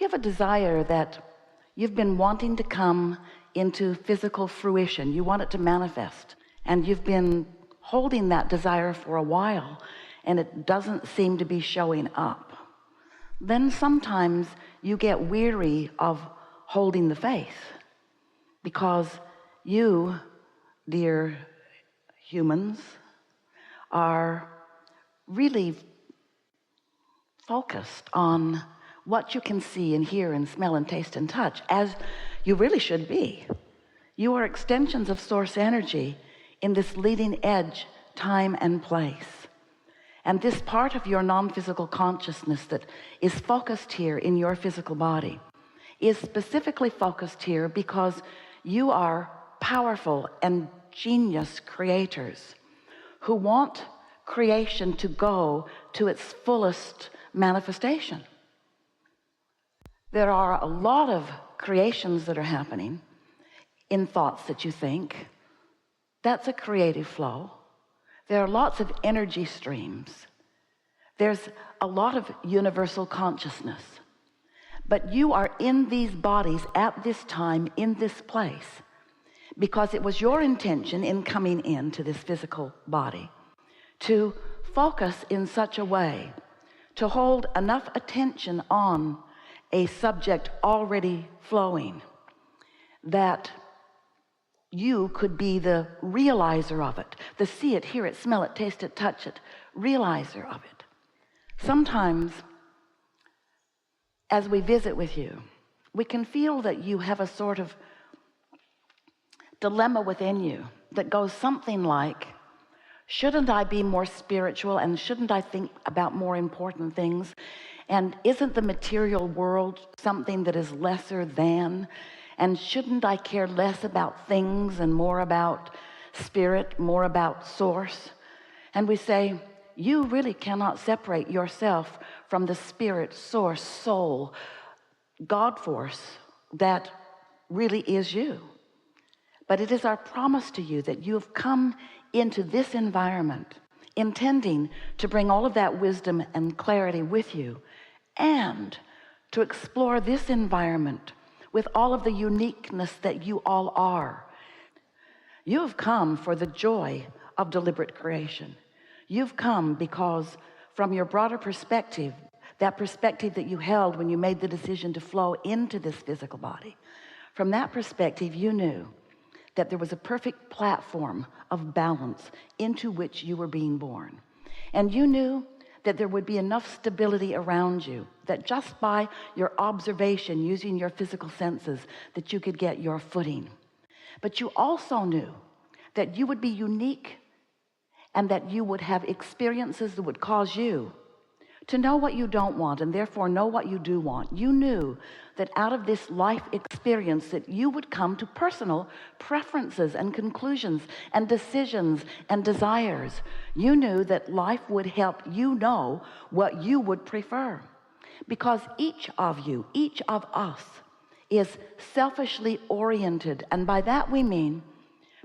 you have a desire that you've been wanting to come into physical fruition? You want it to manifest, and you've been holding that desire for a while, and it doesn't seem to be showing up. Then sometimes you get weary of holding the faith, because you, dear humans, are really focused on what you can see and hear and smell and taste and touch, as you really should be. You are extensions of source energy in this leading edge time and place. And this part of your non-physical consciousness that is focused here in your physical body is specifically focused here because you are powerful and genius creators who want creation to go to its fullest manifestation. There are a lot of creations that are happening in thoughts that you think. That's a creative flow. There are lots of energy streams. There's a lot of universal consciousness. But you are in these bodies at this time, in this place, because it was your intention in coming into this physical body to focus in such a way, to hold enough attention on a subject already flowing, that you could be the realizer of it, the see it, hear it, smell it, taste it, touch it, realizer of it. Sometimes, as we visit with you, we can feel that you have a sort of dilemma within you that goes something like, shouldn't I be more spiritual, and shouldn't I think about more important things? And isn't the material world something that is lesser than? And shouldn't I care less about things and more about spirit, more about source? And we say, you really cannot separate yourself from the spirit, source, soul, God force that really is you. But it is our promise to you that you have come into this environment intending to bring all of that wisdom and clarity with you, and to explore this environment with all of the uniqueness that you all are. You have come for the joy of deliberate creation. You've come because from your broader perspective, that perspective that you held when you made the decision to flow into this physical body, from that perspective, you knew that there was a perfect platform of balance into which you were being born. And you knew that there would be enough stability around you, that just by your observation, using your physical senses, that you could get your footing. But you also knew that you would be unique, and that you would have experiences that would cause you to know what you don't want, and therefore know what you do want. You knew that out of this life experience that you would come to personal preferences and conclusions and decisions and desires. You knew that life would help you know what you would prefer, because each of you, each of us, is selfishly oriented, and by that we mean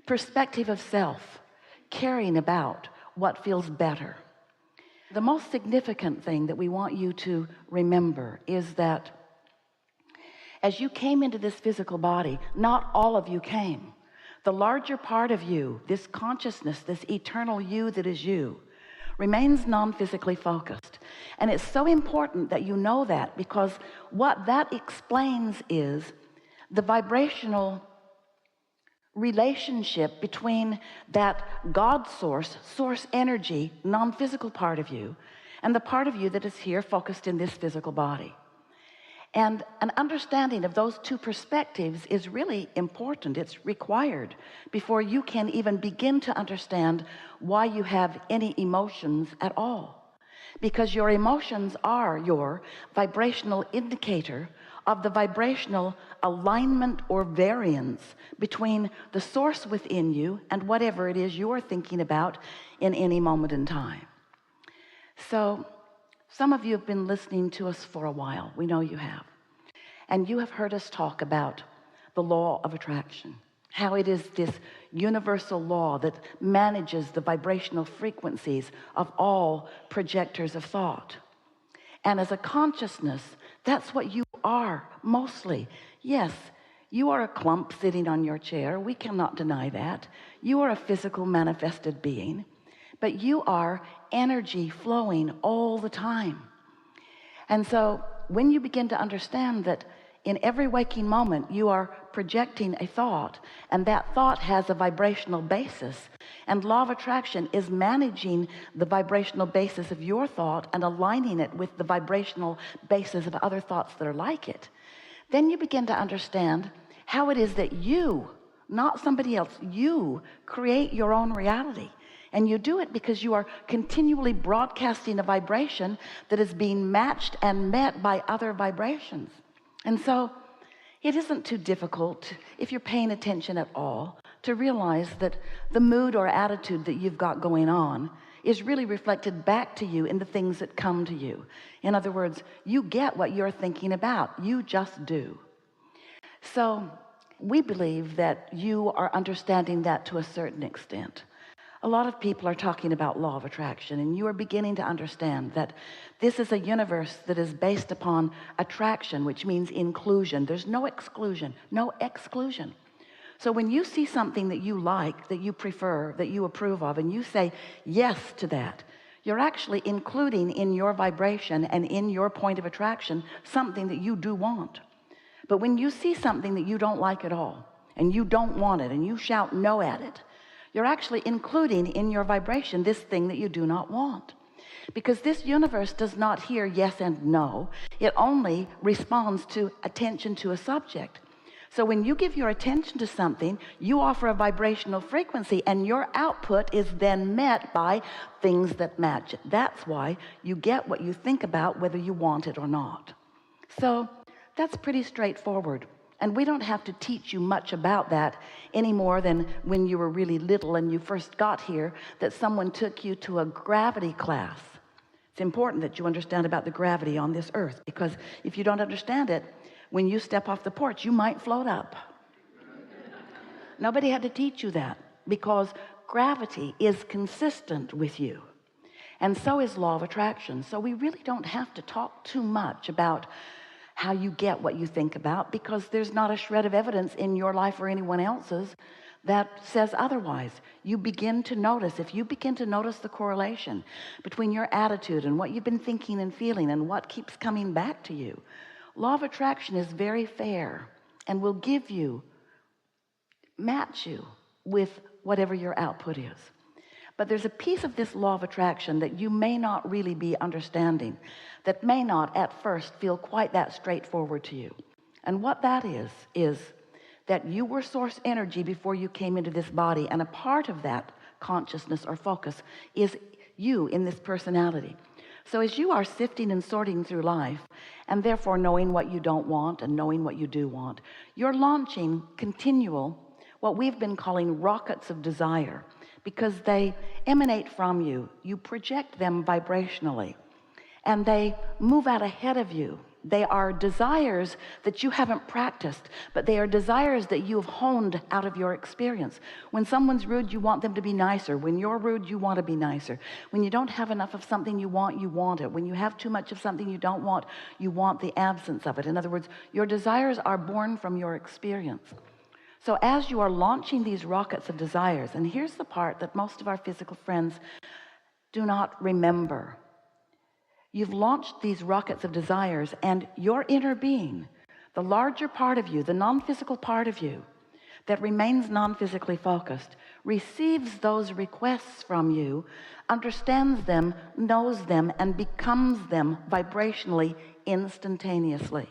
perspective of self, caring about what feels better. The most significant thing that we want you to remember is that as you came into this physical body, not all of you came. The larger part of you, this consciousness, this eternal you that is you, remains non-physically focused. And it's so important that you know that, because what that explains is the vibrational relationship between that God source, source energy, non-physical part of you, and the part of you that is here focused in this physical body. And an understanding of those two perspectives is really important. It's required before you can even begin to understand why you have any emotions at all. Because your emotions are your vibrational indicator of the vibrational alignment or variance between the source within you and whatever it is you're thinking about in any moment in time. So some of you have been listening to us for a while. We know you have. And you have heard us talk about the law of attraction, how it is this universal law that manages the vibrational frequencies of all projectors of thought. And as a consciousness, that's what you are mostly. Yes, you are a clump sitting on your chair. We cannot deny that. You are a physical manifested being, but you are energy flowing all the time. And so when you begin to understand that in every waking moment you are projecting a thought, and that thought has a vibrational basis, and law of attraction is managing the vibrational basis of your thought and aligning it with the vibrational basis of other thoughts that are like it, then you begin to understand how it is that you, not somebody else, you create your own reality. And you do it because you are continually broadcasting a vibration that is being matched and met by other vibrations. And so it isn't too difficult, if you're paying attention at all, to realize that the mood or attitude that you've got going on is really reflected back to you in the things that come to you. In other words, you get what you're thinking about. You just do. So we believe that you are understanding that to a certain extent. A lot of people are talking about law of attraction, and you are beginning to understand that this is a universe that is based upon attraction, which means inclusion. There's no exclusion, no exclusion. So when you see something that you like, that you prefer, that you approve of, and you say yes to that, you're actually including in your vibration and in your point of attraction something that you do want. But when you see something that you don't like at all, and you don't want it, and you shout no at it, you're actually including in your vibration this thing that you do not want. Because this universe does not hear yes and no. It only responds to attention to a subject. So when you give your attention to something, you offer a vibrational frequency, and your output is then met by things that match it. That's why you get what you think about, whether you want it or not. So that's pretty straightforward. And we don't have to teach you much about that any more than when you were really little and you first got here, that someone took you to a gravity class. It's important that you understand about the gravity on this earth, because if you don't understand it, when you step off the porch, you might float up. Nobody had to teach you that, because gravity is consistent with you. And so is law of attraction. So we really don't have to talk too much about how you get what you think about, because there's not a shred of evidence in your life or anyone else's that says otherwise. You begin to notice, if you begin to notice the correlation between your attitude and what you've been thinking and feeling and what keeps coming back to you, law of attraction is very fair and will give you, match you with whatever your output is. But there's a piece of this law of attraction that you may not really be understanding, that may not at first feel quite that straightforward to you. And what that is that you were source energy before you came into this body, and a part of that consciousness or focus is you in this personality. So as you are sifting and sorting through life, and therefore knowing what you don't want and knowing what you do want, you're launching continual, what we've been calling rockets of desire, because they emanate from you. You project them vibrationally, and they move out ahead of you. They are desires that you haven't practiced, but they are desires that you have honed out of your experience. When someone's rude, you want them to be nicer. When you're rude, you want to be nicer. When you don't have enough of something you want it. When you have too much of something you don't want, you want the absence of it. In other words, your desires are born from your experience. So as you are launching these rockets of desires, and here's the part that most of our physical friends do not remember. You've launched these rockets of desires, and your inner being, the larger part of you, the non-physical part of you that remains non-physically focused, receives those requests from you, understands them, knows them, and becomes them vibrationally instantaneously.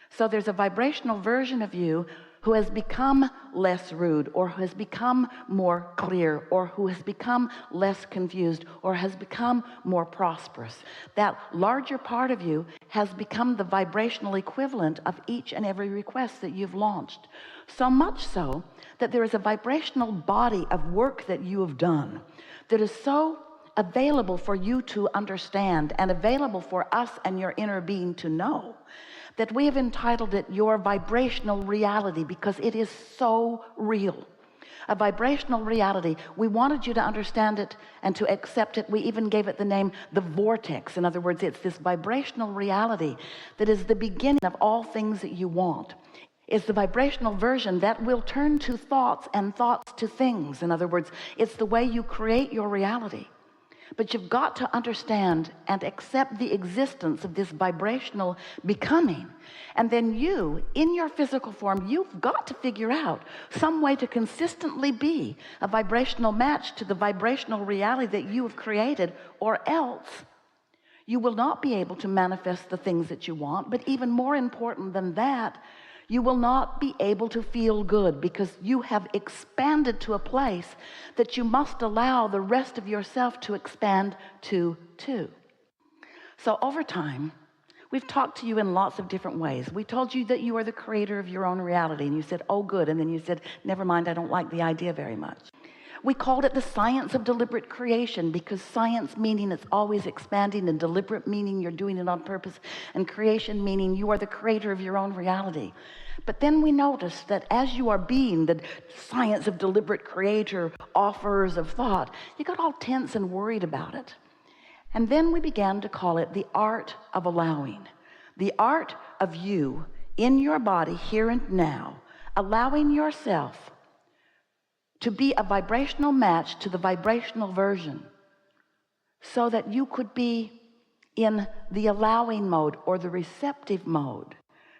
So there's a vibrational version of you who has become less rude, or who has become more clear, or who has become less confused, or has become more prosperous. That larger part of you has become the vibrational equivalent of each and every request that you've launched. So much so that there is a vibrational body of work that you have done that is so available for you to understand and available for us and your inner being to know, that we have entitled it your vibrational reality, because it is so real. A vibrational reality. We wanted you to understand it and to accept it. We even gave it the name the vortex. In other words, it's this vibrational reality that is the beginning of all things that you want. It's the vibrational version that will turn to thoughts and thoughts to things. In other words, it's the way you create your reality. But you've got to understand and accept the existence of this vibrational becoming. And then you, in your physical form, you've got to figure out some way to consistently be a vibrational match to the vibrational reality that you have created, or else you will not be able to manifest the things that you want. But even more important than that, you will not be able to feel good, because you have expanded to a place that you must allow the rest of yourself to expand to too. So over time, we've talked to you in lots of different ways. We told you that you are the creator of your own reality, and you said, oh good, and then you said, never mind, I don't like the idea very much. We called it the science of deliberate creation, because science meaning it's always expanding, and deliberate meaning you're doing it on purpose, and creation meaning you are the creator of your own reality. But then we noticed that as you are being the science of deliberate creator, offers of thought, you got all tense and worried about it. And then we began to call it the art of allowing. The art of you in your body here and now, allowing yourself to be a vibrational match to the vibrational version, so that you could be in the allowing mode or the receptive mode,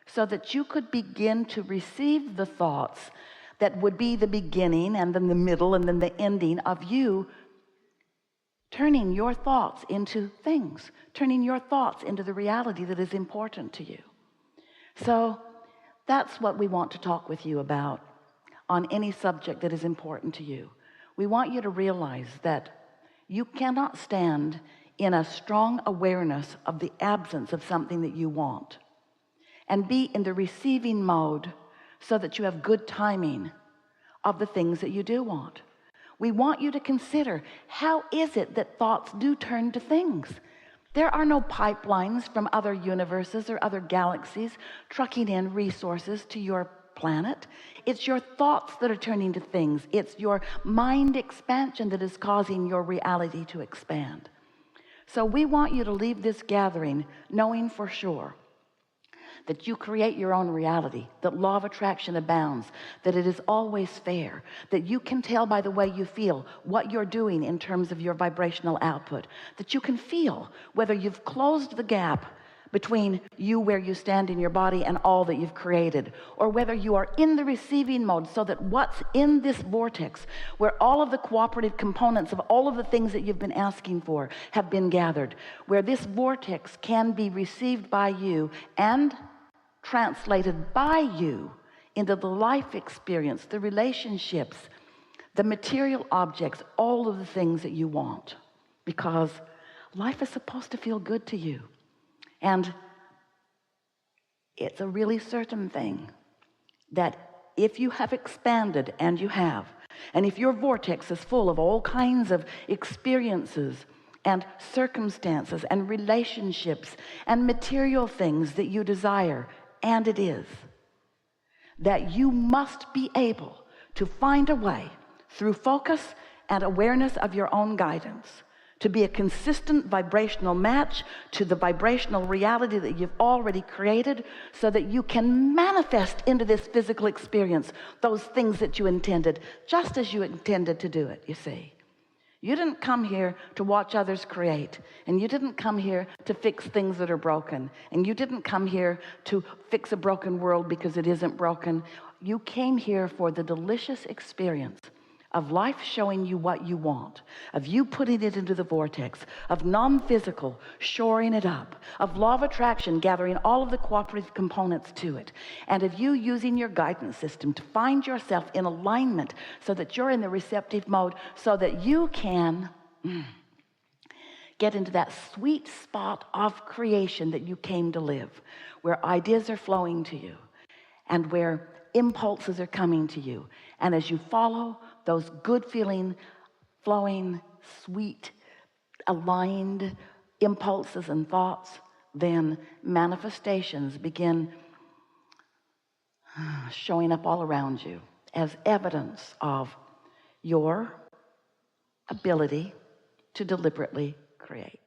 so that you could begin to receive the thoughts that would be the beginning and then the middle and then the ending of you turning your thoughts into things, turning your thoughts into the reality that is important to you. So that's what we want to talk with you about on any subject that is important to you. We want you to realize that you cannot stand in a strong awareness of the absence of something that you want and be in the receiving mode so that you have good timing of the things that you do want. We want you to consider, how is it that thoughts do turn to things? There are no pipelines from other universes or other galaxies trucking in resources to your planet. It's your thoughts that are turning to things. It's your mind expansion that is causing your reality to expand. So we want you to leave this gathering knowing for sure that you create your own reality, that law of attraction abounds, that it is always fair, that you can tell by the way you feel what you're doing in terms of your vibrational output, that you can feel whether you've closed the gap between you where you stand in your body and all that you've created, or whether you are in the receiving mode, so that what's in this vortex, where all of the cooperative components of all of the things that you've been asking for have been gathered, where this vortex can be received by you and translated by you into the life experience, the relationships, the material objects, all of the things that you want, because life is supposed to feel good to you. And it's a really certain thing that if you have expanded, and you have, and if your vortex is full of all kinds of experiences and circumstances and relationships and material things that you desire, and it is, that you must be able to find a way through focus and awareness of your own guidance to be a consistent vibrational match to the vibrational reality that you've already created, so that you can manifest into this physical experience those things that you intended, just as you intended to do it. You see, you didn't come here to watch others create, and you didn't come here to fix things that are broken, and you didn't come here to fix a broken world because it isn't broken. You came here for the delicious experience of life showing you what you want, of you putting it into the vortex, of non-physical shoring it up, of law of attraction gathering all of the cooperative components to it, and of you using your guidance system to find yourself in alignment so that you're in the receptive mode, so that you can get into that sweet spot of creation that you came to live, where ideas are flowing to you and where impulses are coming to you. And as you follow those good feeling, flowing, sweet, aligned impulses and thoughts, then manifestations begin showing up all around you as evidence of your ability to deliberately create.